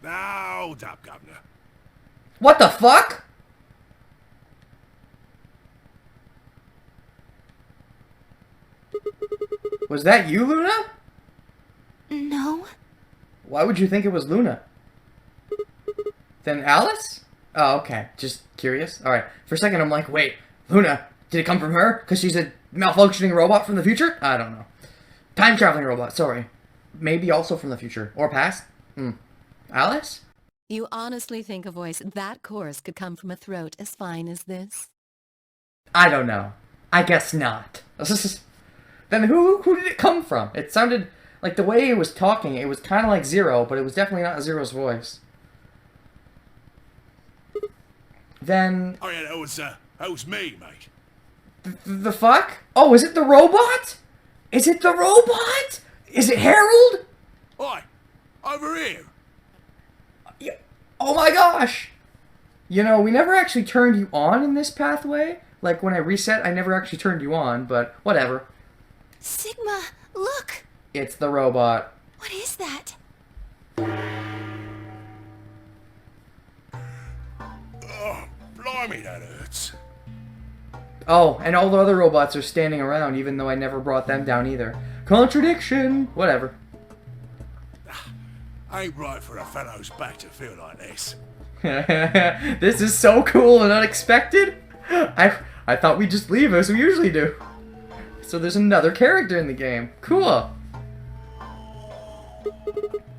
Now, hold up, Governor. What the fuck? Was that you, Luna? No. Why would you think it was Luna? Then Alice? Oh, okay. Just curious. Alright. For a second, I'm like, wait, Luna, did it come from her? Because she's a malfunctioning robot from the future? I don't know. Time-traveling robot, sorry. Maybe also from the future. Or past? Alice? You honestly think a voice that coarse could come from a throat as fine as this? I don't know. I guess not. Then who did it come from? It sounded like the way it was talking, it was kind of like Zero, but it was definitely not Zero's voice. Then... Oh yeah, that was me, mate. The fuck? Oh, is it the robot? Is it the robot? Is it Harold? Oi, over here. Yeah. Oh my gosh! You know, we never actually turned you on in this pathway. Like, when I reset, I never actually turned you on, but whatever. Sigma, look! It's the robot. What is that? Oh, blimey, that hurts. Oh, and all the other robots are standing around, even though I never brought them down either. Contradiction! Whatever. Ain't right for a fellow's back to feel like this. This is so cool and unexpected. I thought we'd just leave as we usually do. So there's another character in the game. Cool.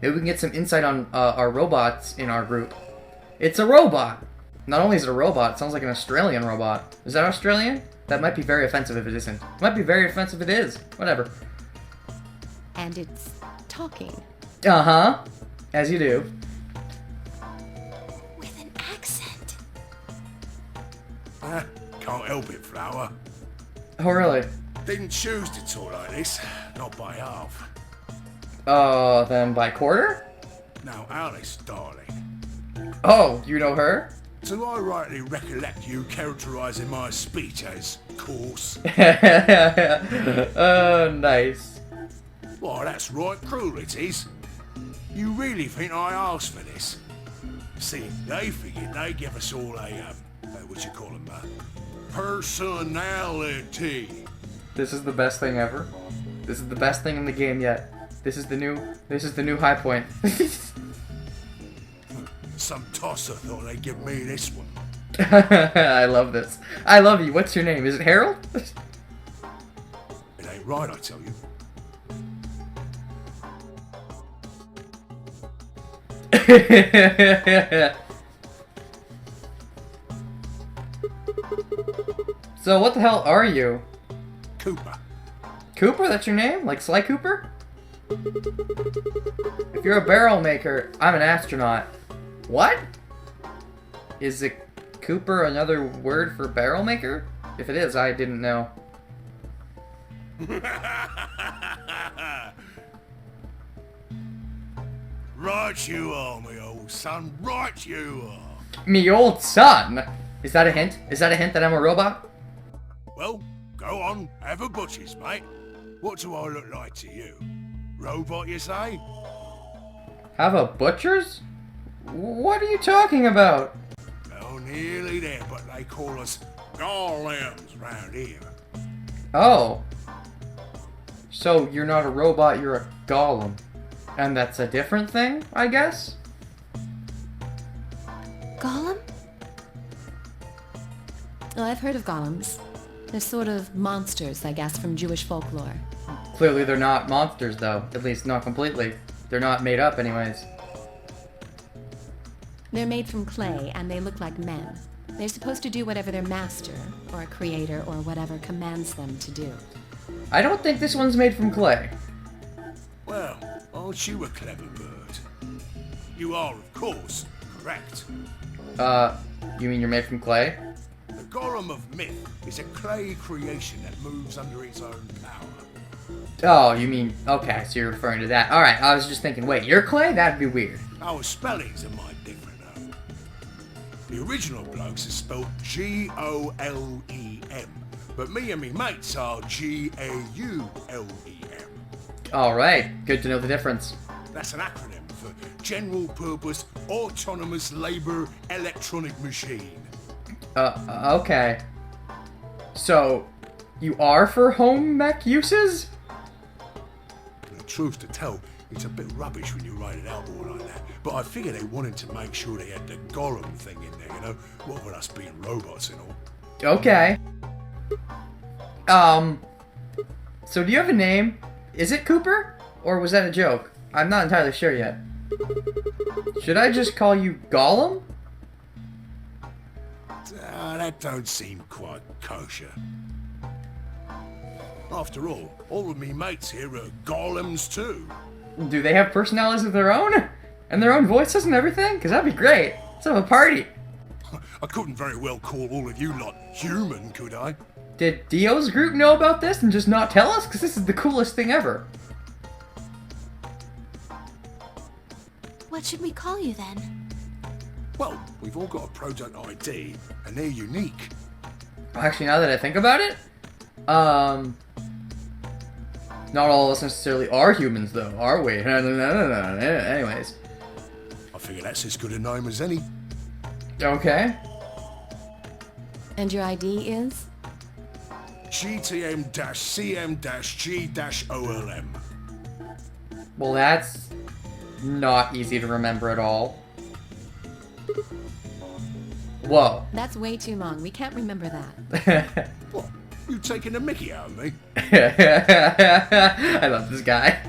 Maybe we can get some insight on our robots in our group. It's a robot. Not only is it a robot, it sounds like an Australian robot. Is that Australian? That might be very offensive if it isn't. It might be very offensive if it is. Whatever. And it's talking. Uh-huh. As you do. With an accent. Can't help it, Flower. Oh, really? Didn't choose to talk like this. Not by half. Then by quarter? Now, Alice, darling. Oh, you know her? Do I rightly recollect you characterising my speech as coarse? Oh, nice. Why, that's right cruel it is. You really think I asked for this? See, they figured they'd give us all a, what you call them, personality. This is the best thing ever. This is the best thing in the game yet. This is the new high point. Some tosser thought they'd give me this one. I love this. I love you. What's your name? Is it Harold? It ain't right, I tell you. So what the hell are you? Cooper. Cooper? That's your name? Like Sly Cooper? If you're a barrel maker, I'm an astronaut. What? Is it Cooper another word for barrel maker? If it is, I didn't know. Right you are, my old son. Right you are. Me old son? Is that a hint? Is that a hint that I'm a robot? Well, go on. Have a butcher's, mate. What do I look like to you? Robot, you say? Have a butcher's? What are you talking about? Well, nearly there, but they call us Golems round here. Oh. So you're not a robot, you're a golem. And that's a different thing, I guess? Golem? Oh, I've heard of golems. They're sort of monsters, I guess, from Jewish folklore. Clearly they're not monsters, though. At least not completely. They're not made up anyways. They're made from clay, and they look like men. They're supposed to do whatever their master, or a creator, or whatever commands them to do. I don't think this one's made from clay. Well, aren't you a clever bird? You are, of course, correct. You mean you're made from clay? The Golem of Myth is a clay creation that moves under its own power. Oh, you mean... Okay, so you're referring to that. Alright, I was just thinking, wait, you're clay? That'd be weird. Our spellings are might different, though. The original blokes are spelled G-O-L-E-M, but me and me mates are G-A-U-L-E-M. Alright, good to know the difference. That's an acronym for general purpose autonomous labor electronic machine. Okay. So, you are for home mech uses? The truth to tell, it's a bit rubbish when you write it out all like that. But I figure they wanted to make sure they had the Golem thing in there, you know? What with us being robots and all. Okay. So do you have a name? Is it Cooper? Or was that a joke? I'm not entirely sure yet. Should I just call you Golem? That don't seem quite kosher. After all of me mates here are golems too. Do they have personalities of their own? And their own voices and everything? Because that'd be great. Let's have a party. I couldn't very well call all of you lot human, could I? Did Dio's group know about this and just not tell us? Because this is the coolest thing ever. What should we call you then? Well, we've all got a product ID, and they're unique. Actually, now that I think about it, not all of us necessarily are humans, though, are we? Anyways. I figure that's as good a name as any. Okay. And your ID is? GTM-CM-G-OLM. Well, that's not easy to remember at all. Whoa. That's way too long. We can't remember that. What? You taking the mickey out of me? I love this guy.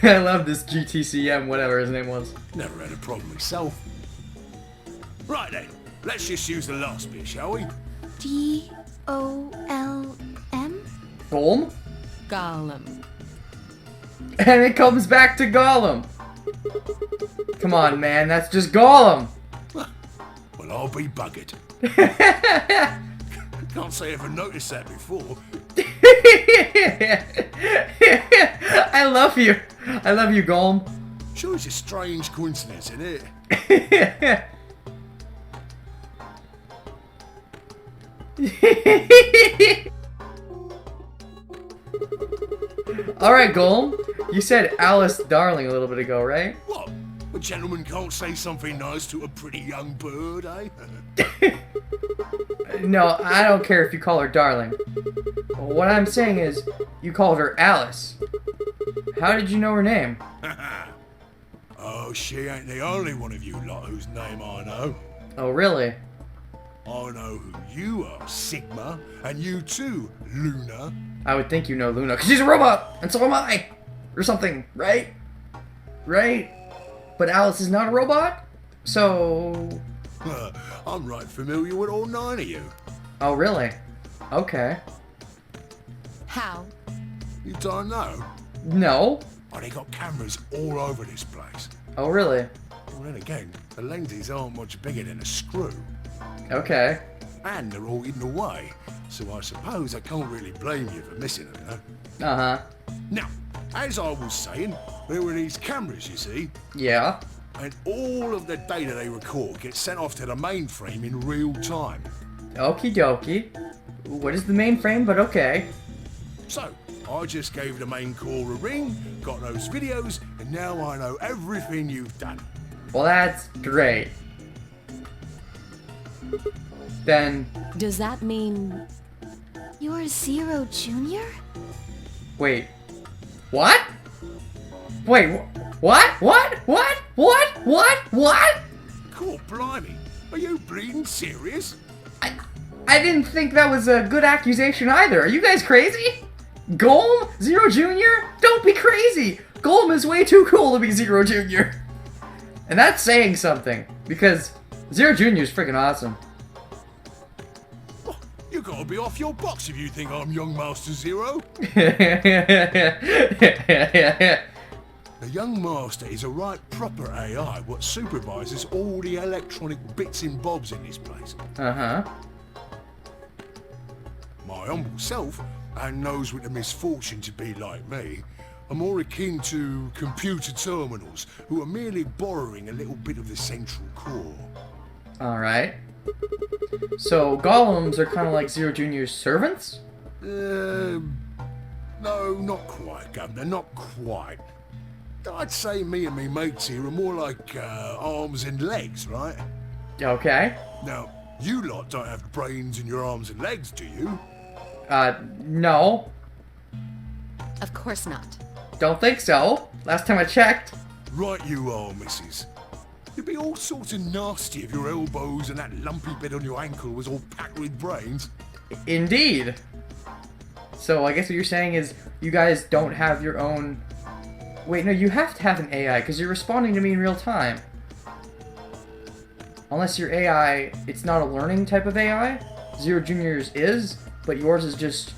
I love this GTCM, whatever his name was. Never had a problem myself. Right then, let's just use the last bit, shall we? G-O-L-M? Golem? Golem. And it comes back to Golem. Come on, man, that's just Golem. Well, I'll be buggered. Can't say I ever noticed that before. I love you. I love you, Golem. Sure, it's a strange coincidence, isn't it? Alright, Golem. You said Alice Darling a little bit ago, right? What? A gentleman can't say something nice to a pretty young bird, eh? No, I don't care if you call her Darling. What I'm saying is, you called her Alice. How did you know her name? Oh, she ain't the only one of you lot whose name I know. Oh, really? I know who you are, Sigma, and you too, Luna. I would think you know Luna, because she's a robot, and so am I! Or something, right? Right? But Alice is not a robot? So... I'm right familiar with all 9 of you. Oh, really? Okay. How? You don't know? No. Oh, they got cameras all over this place. Oh, really? Well, then again, the lenses aren't much bigger than a screw. Okay. And they're all hidden away, so I suppose I can't really blame you for missing them, you know? Uh-huh. Now, as I was saying, there were these cameras, you see, Yeah. and all of the data they record gets sent off to the mainframe in real time. Okie dokie. What is the mainframe, but okay. So, I just gave the main core a ring, got those videos, and now I know everything you've done. Well, that's great. Then, Does that mean... You're Zero Junior? wait. What? Wait, what? What? Cool, blimey. Are you bleeding serious? I didn't think that was a good accusation either. Are you guys crazy? Golem? Zero Junior? Don't be crazy! Golem is way too cool to be Zero Junior. And that's saying something, because Zero Junior is freaking awesome. Oh, you gotta be off your box if you think I'm young Master Zero. The young master is a right proper AI what supervises all the electronic bits and bobs in this place. Uh-huh. My humble self, and knows with the misfortune to be like me, are more akin to computer terminals who are merely borrowing a little bit of the central core. Alright. So, golems are kind of like Zero Junior's servants? No, not quite, Governor, not quite. I'd say me and me mates here are more like arms and legs, right? Okay. Now, you lot don't have brains in your arms and legs, do you? No. Of course not. Don't think so. Last time I checked. Right you are, missus. You'd be all sorts of nasty if your elbows and that lumpy bit on your ankle was all packed with brains. Indeed. So I guess what you're saying is you guys don't have your own... Wait, no, you have to have an AI because you're responding to me in real time. Unless your AI, it's not a learning type of AI. Zero Junior's is, but yours is just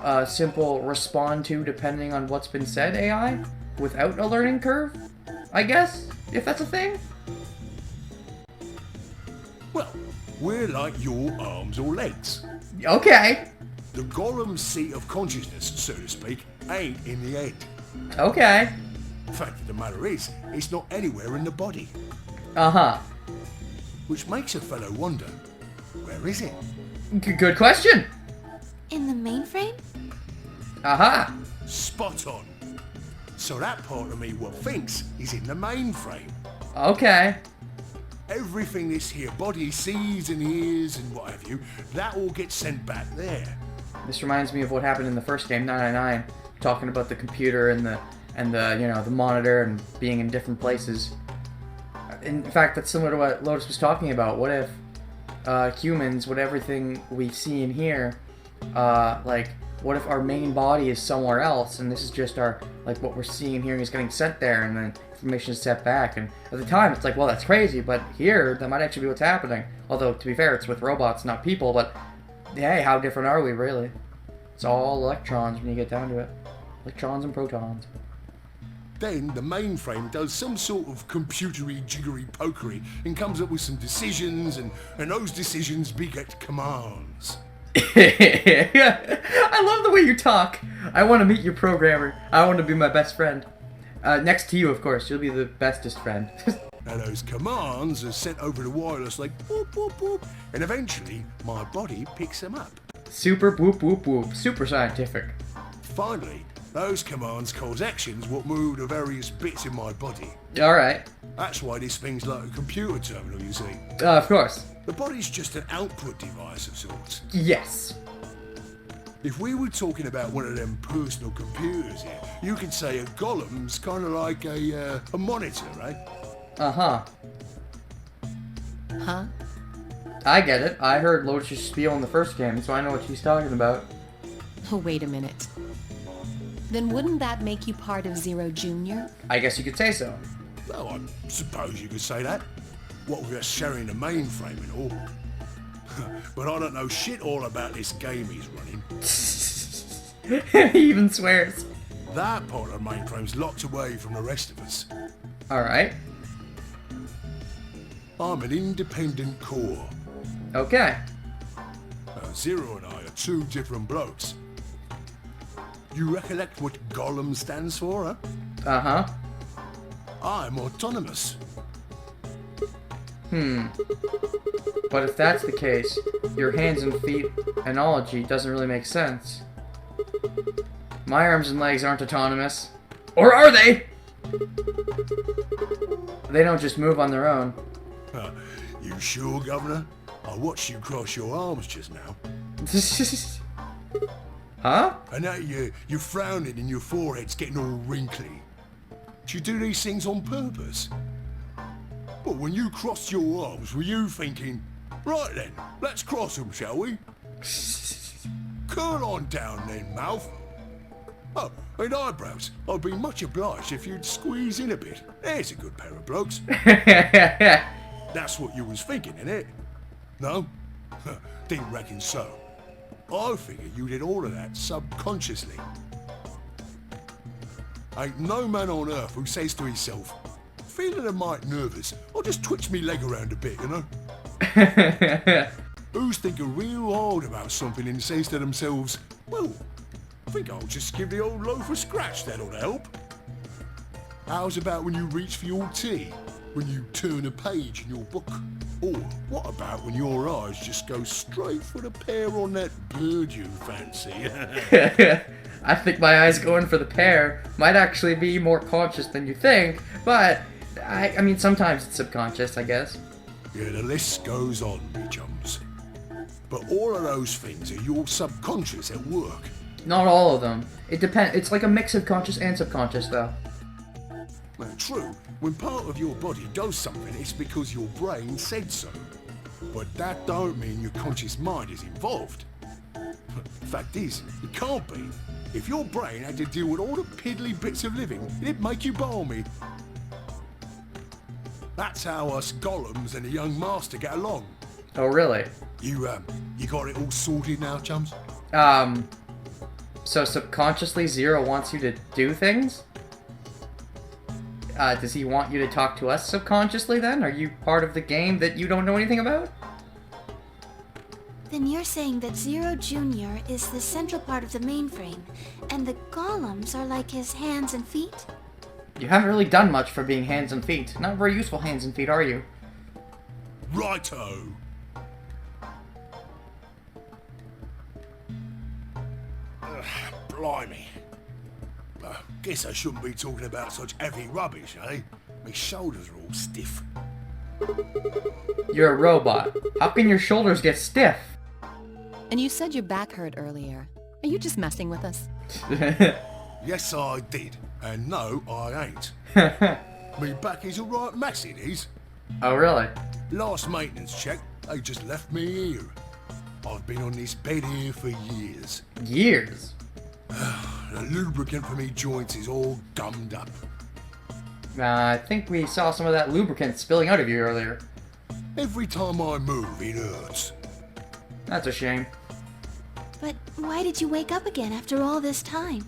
a simple respond to depending on what's been said AI without a learning curve, I guess, if that's a thing. Well, we're like your arms or legs. Okay. The Golem's seat of consciousness, so to speak, ain't in the head. Okay. The fact of the matter is, it's not anywhere in the body. Uh-huh. Which makes a fellow wonder, where is it? Good question. In the mainframe? Aha. Spot on. So that part of me what thinks is in the mainframe. Okay. Everything this here body sees and hears and what have you, that all gets sent back there. This reminds me of what happened in the first game, 999, talking about the computer and the you know, the monitor and being in different places. In fact, that's similar to what Lotus was talking about. What if humans, with everything we see and hear, like, what if our main body is somewhere else and this is just our, like, what we're seeing and hearing is getting sent there and then information is sent back? And at the time, it's like, well, that's crazy, but here, that might actually be what's happening. Although, to be fair, it's with robots, not people, but hey, how different are we, really? It's all electrons when you get down to it. Electrons and protons. Then the mainframe does some sort of computery jiggery pokery and comes up with some decisions, and those decisions beget commands. I love the way you talk. I want to meet your programmer. I want to be my best friend. Next to you, of course. You'll be the bestest friend. And those commands are sent over the wireless like boop, boop, boop, and eventually my body picks them up. Super boop boop boop. Super scientific. Finally, those commands cause actions what move the various bits in my body. Alright. That's why this thing's like a computer terminal, you see. Of course. The body's just an output device of sorts. Yes. If we were talking about one of them personal computers here, you could say a Golem's kind of like a monitor, right? Uh-huh. Huh? I get it. I heard Lotus spiel in the first game, so I know what she's talking about. Oh, wait a minute. Then wouldn't that make you part of Zero Junior? I guess you could say so. Well, I suppose you could say that. What with us sharing the mainframe and all. But I don't know shit all about this game he's running. He even swears. That part of the mainframe's locked away from the rest of us. Alright. I'm an independent core. Okay. Zero and I are two different blokes. You recollect what Golem stands for, huh? Uh-huh. I'm autonomous. But if that's the case, your hands and feet analogy doesn't really make sense. My arms and legs aren't autonomous. Or are they? They don't just move on their own. You sure, Governor? I watched you cross your arms just now. Huh? And now you're frowning and your forehead's getting all wrinkly. Do you do these things on purpose? Well, when you crossed your arms, were you thinking, right then, let's cross them, shall we? Curl on down then, mouth. Oh, and eyebrows. I'd be much obliged if you'd squeeze in a bit. There's a good pair of blokes. That's what you was thinking, innit? No? Didn't reckon so. I figure you did all of that subconsciously. Ain't no man on earth who says to himself, feeling a mite nervous, I'll just twitch me leg around a bit, you know? Who's thinking real hard about something and says to themselves, well, I think I'll just give the old loaf a scratch, that'll help. How's about when you reach for your tea? When you turn a page in your book? Or what about when your eyes just go straight for the pear on that bird you fancy? I think my eyes going for the pear might actually be more conscious than you think, but I mean, sometimes it's subconscious, I guess. Yeah, the list goes on, me chums. But all of those things are your subconscious at work. Not all of them. It depends. It's like a mix of conscious and subconscious, though. Well, true, when part of your body does something, it's because your brain said so. But that don't mean your conscious mind is involved. Fact is, it can't be. If your brain had to deal with all the piddly bits of living, it'd make you balmy. That's how us golems and the young master get along. Oh, really? You got it all sorted now, chums? So subconsciously Zero wants you to do things? Does he want you to talk to us subconsciously then? Are you part of the game that you don't know anything about? Then you're saying that Zero Jr. is the central part of the mainframe, and the golems are like his hands and feet? You haven't really done much for being hands and feet. Not very useful hands and feet, are you? Righto! Blimey. Guess I shouldn't be talking about such heavy rubbish, eh? My shoulders are all stiff. You're a robot. How can your shoulders get stiff? And you said your back hurt earlier. Are you just messing with us? Yes, I did. And no, I ain't. Me back is a right mess, it is. Oh, really? Last maintenance check, they just left me here. I've been on this bed here for years. Years? The lubricant for me joints is all gummed up. I think we saw some of that lubricant spilling out of you earlier. Every time I move, it hurts. That's a shame. But why did you wake up again after all this time?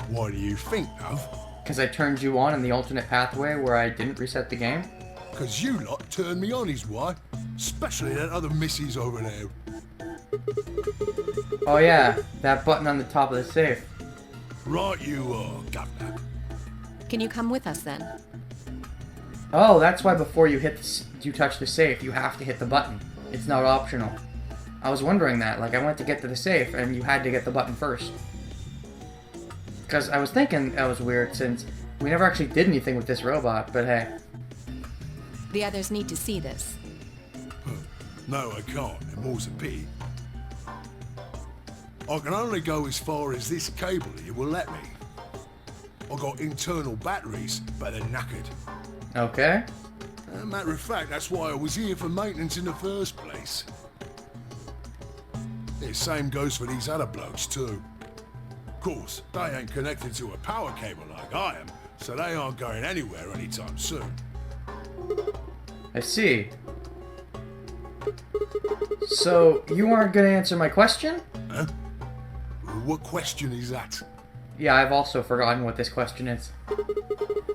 What do you think, love? Because I turned you on in the alternate pathway where I didn't reset the game? 'Cause you lot turned me on is why. Especially that other missus over there. Oh yeah, that button on the top of the safe. Right you are, governor. Can you come with us then? Oh, that's why before you touch the safe, you have to hit the button. It's not optional. I was wondering that. Like, I went to get to the safe, and you had to get the button first. Because I was thinking that was weird, since we never actually did anything with this robot, but hey. The others need to see this. No, I can't, and more's a pity. I can only go as far as this cable here will let me. I got internal batteries, but they're knackered. Okay. Matter of fact, that's why I was here for maintenance in the first place. The same goes for these other blokes too. Of course, they ain't connected to a power cable like I am, so they aren't going anywhere anytime soon. I see. So, you aren't gonna answer my question? Huh? What question is that? Yeah, I've also forgotten what this question is.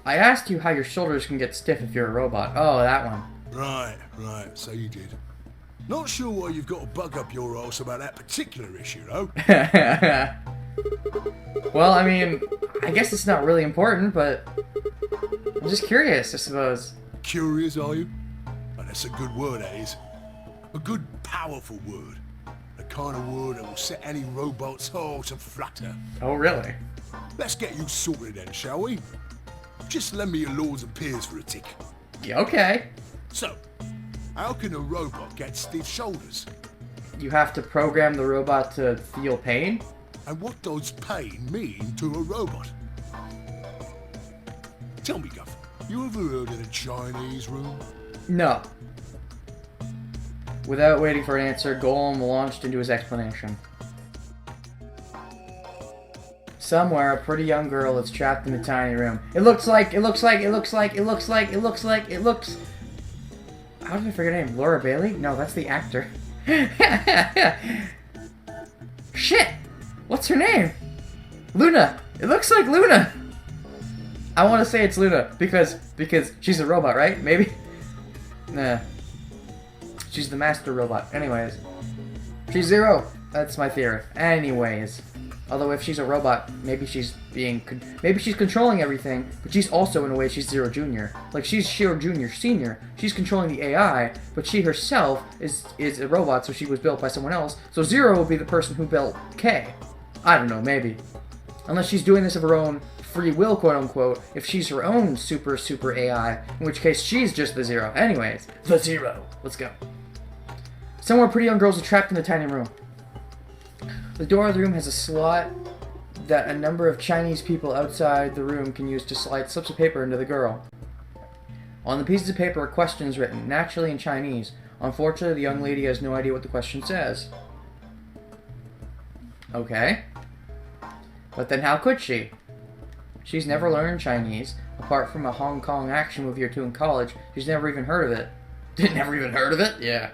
I asked you how your shoulders can get stiff if you're a robot. Oh, that one. Right, so you did. Not sure why you've got to bug up your arse about that particular issue, though. Well, I mean, I guess it's not really important, but I'm just curious, I suppose. Curious, are you? Oh, that's a good word, that is. A good, powerful word. The kind of word that will set any robot's heart to flutter. Oh, really? Let's get you sorted then, shall we? Just lend me your lords and peers for a tick. Yeah, okay. So, how can a robot get stiff shoulders? You have to program the robot to feel pain? And what does pain mean to a robot? Tell me, Guff, you ever heard of the Chinese room? No. Without waiting for an answer, Golem launched into his explanation. Somewhere, a pretty young girl is trapped in a tiny room. It looks... How did I forget her name? Laura Bailey? No, that's the actor. Shit! What's her name? Luna! It looks like Luna! I want to say it's Luna, because she's a robot, right? Maybe? Nah. She's the master robot. Anyways. She's Zero. That's my theory. Anyways. Although if she's a robot, maybe she's controlling everything, but she's also, in a way, she's Zero Jr. Like, she's Zero Jr. Senior. She's controlling the AI, but she herself is a robot, so she was built by someone else. So Zero will be the person who built K. I don't know, maybe. Unless she's doing this of her own free will, quote-unquote, if she's her own super AI, in which case she's just the zero. Anyways, the zero. Let's go. Somewhere pretty young girls are trapped in a tiny room. The door of the room has a slot that a number of Chinese people outside the room can use to slide slips of paper into the girl. On the pieces of paper are questions written, naturally in Chinese. Unfortunately, the young lady has no idea what the question says. Okay. But then how could she? She's never learned Chinese. Apart from a Hong Kong action movie or two in college, she's never even heard of it. Never even heard of it? Yeah.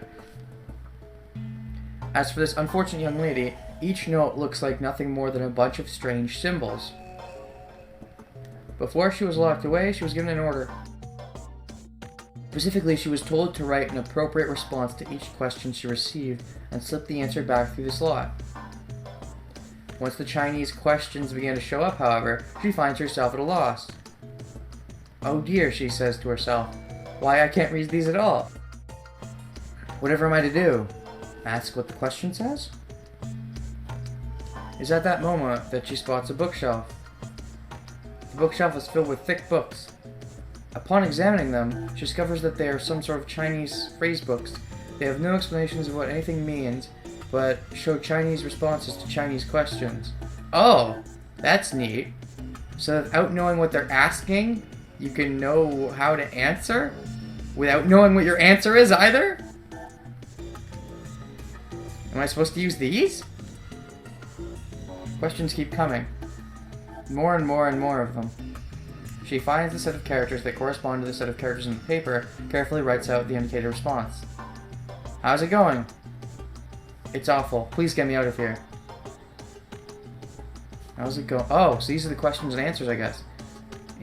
As for this unfortunate young lady, each note looks like nothing more than a bunch of strange symbols. Before she was locked away, she was given an order. Specifically, she was told to write an appropriate response to each question she received and slip the answer back through the slot. Once the Chinese questions began to show up, however, she finds herself at a loss. Oh dear, she says to herself. Why, I can't read these at all. Whatever am I to do? Ask what the question says? It's at that moment that she spots a bookshelf. The bookshelf is filled with thick books. Upon examining them, she discovers that they are some sort of Chinese phrase books. They have no explanations of what anything means, but show Chinese responses to Chinese questions. Oh, that's neat. So without knowing what they're asking, you can know how to answer? Without knowing what your answer is either? Am I supposed to use these? Questions keep coming. More and more and more of them. She finds the set of characters that correspond to the set of characters in the paper, carefully writes out the indicated response. How's it going? It's awful. Please get me out of here. How's it go? Oh, so these are the questions and answers, I guess.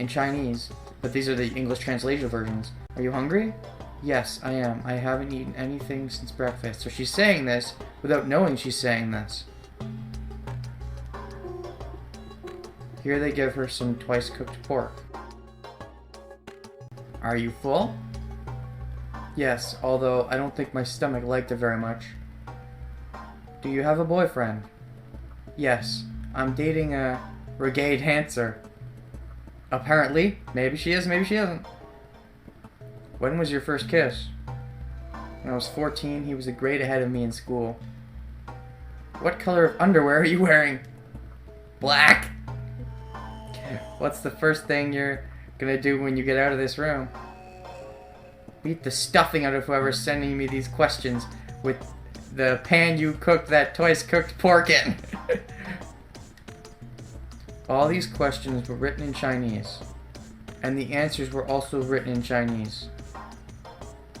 In Chinese. But these are the English translation versions. Are you hungry? Yes, I am. I haven't eaten anything since breakfast. So she's saying this without knowing she's saying this. Here they give her some twice-cooked pork. Are you full? Yes, although I don't think my stomach liked it very much. Do you have a boyfriend? Yes, I'm dating a brigade dancer. Apparently. Maybe she is, maybe she isn't. When was your first kiss? When I was 14, he was a grade ahead of me in school. What color of underwear are you wearing? Black. What's the first thing you're gonna do when you get out of this room? Beat the stuffing out of whoever's sending me these questions with the pan you cooked that twice-cooked pork in. All these questions were written in Chinese, and the answers were also written in Chinese.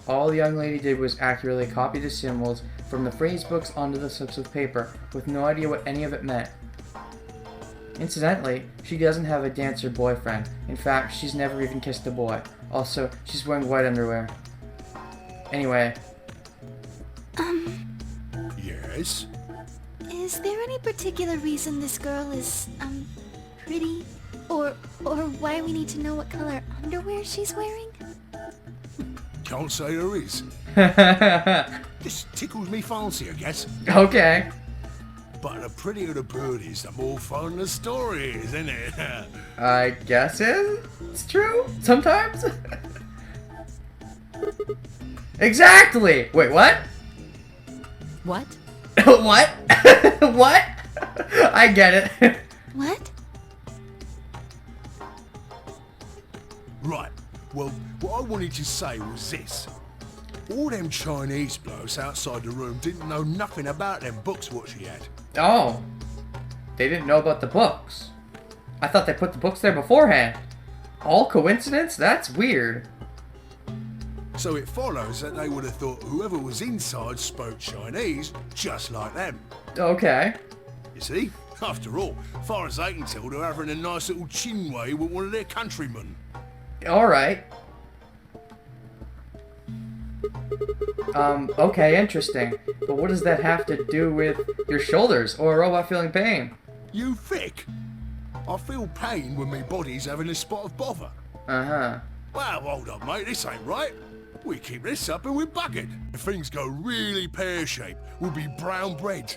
All the young lady did was accurately copy the symbols from the phrase books onto the slips of paper, with no idea what any of it meant. Incidentally, she doesn't have a dancer boyfriend. In fact, she's never even kissed a boy. Also, she's wearing white underwear. Anyway. Yes? Is there any particular reason this girl is, pretty? Or why we need to know what color underwear she's wearing? Can't say there is. Just tickles me fancy, I guess. Okay. But the prettier the bird is, the more fun the story is, isn't it? I guess it's true. Sometimes. Exactly! Wait, what? What? What? What? I get it. What? Right. Well, what I wanted to say was this. All them Chinese blokes outside the room didn't know nothing about them books what she had. Oh. They didn't know about the books. I thought they put the books there beforehand. All coincidence? That's weird. So it follows that they would have thought whoever was inside spoke Chinese just like them. Okay. You see? After all, far as they can tell, they're having a nice little chinway with one of their countrymen. Alright. Okay, interesting. But what does that have to do with your shoulders or a robot feeling pain? You thick? I feel pain when my body's having a spot of bother. Uh-huh. Well, hold on, mate, this ain't right. We keep this up and we're buggered. If things go really pear-shaped, we'll be brown bread.